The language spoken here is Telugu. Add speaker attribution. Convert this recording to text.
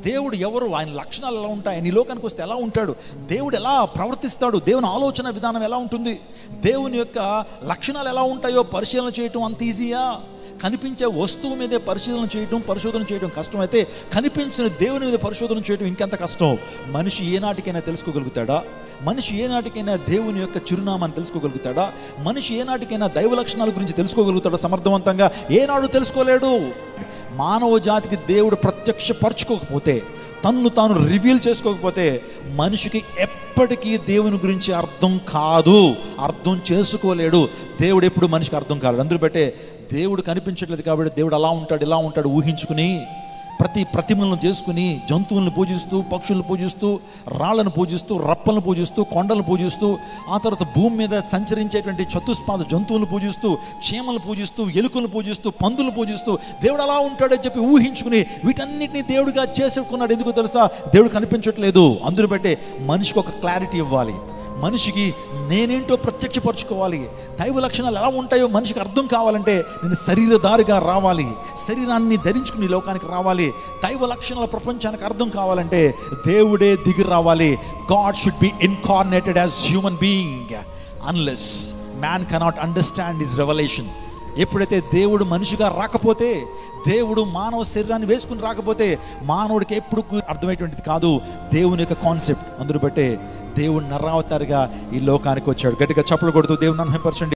Speaker 1: దేవుడు ఎవరు, ఆయన లక్షణాలు ఎలా ఉంటాయి, ఆయన ఈ లోకానికి వస్తే ఎలా ఉంటాడు, దేవుడు ఎలా ప్రవర్తిస్తాడు, దేవుని ఆలోచన విధానం ఎలా ఉంటుంది, దేవుని యొక్క లక్షణాలు ఎలా ఉంటాయో పరిశీలన చేయటం అంత ఈజీయా? కనిపించే వస్తువు మీదే పరిశోధన చేయడం కష్టమైతే కనిపించిన దేవుని మీద పరిశోధన చేయడం ఇంకెంత కష్టం. మనిషి ఏనాటికైనా తెలుసుకోగలుగుతాడా? మనిషి ఏనాటికైనా దేవుని యొక్క చిరునామాన్ని తెలుసుకోగలుగుతాడా? మనిషి ఏనాటికైనా దైవ లక్షణాల గురించి తెలుసుకోగలుగుతాడా సమర్థవంతంగా? ఏనాడు తెలుసుకోలేడు. మానవ జాతికి దేవుడు ప్రత్యక్షపరచుకోకపోతే, తన్ను తాను రివీల్ చేసుకోకపోతే మనిషికి ఎప్పటికీ దేవుని గురించి అర్థం కాదు, అర్థం చేసుకోలేడు. దేవుడు ఎప్పుడు మనిషికి అర్థం కాలేడు. అందుకు బట్టే దేవుడు కనిపించట్లేదు కాబట్టి దేవుడు అలా ఉంటాడు ఇలా ఉంటాడు ఊహించుకుని, ప్రతి ప్రతిమలను చేసుకుని, జంతువులను పూజిస్తూ, పక్షులను పూజిస్తూ, రాళ్లను పూజిస్తూ, రప్పలను పూజిస్తూ, కొండలను పూజిస్తూ, ఆ తర్వాత భూమి మీద సంచరించేటువంటి చతుష్పాద జంతువులను పూజిస్తూ, చీమలను పూజిస్తూ, ఎలుకలను పూజిస్తూ, పందులను పూజిస్తూ దేవుడు అలా ఉంటాడని చెప్పి ఊహించుకుని వీటన్నిటినీ దేవుడిగా చేసుకున్నాడు. ఎందుకు తెలుసా? దేవుడు కనిపించట్లేదు. అందును బట్టే మనిషికి ఒక క్లారిటీ ఇవ్వాలి. మనిషికి నేనేంటో ప్రత్యక్షపరచుకోవాలి. దైవ లక్షణాలు ఎలా ఉంటాయో మనిషికి అర్థం కావాలంటే నేను శరీరధారిగా రావాలి, శరీరాన్ని ధరించుకుని లోకానికి రావాలి. దైవ లక్షణాల ప్రపంచానికి అర్థం కావాలంటే దేవుడే దిగి రావాలి. God should be incarnated as human being unless man cannot understand his revolution. ఎప్పుడైతే దేవుడు మనిషిగా రాకపోతే, దేవుడు మానవ శరీరాన్ని వేసుకుని రాకపోతే మానవుడికి ఎప్పుడు అర్థమయ్యేటువంటిది కాదు దేవుని యొక్క కాన్సెప్ట్. అందును బట్టే దేవుడు నరావతారిగా ఈ లోకానికి వచ్చాడు. గట్టిగా చప్పలు కొడుతూ దేవుని మహిమపరచండి.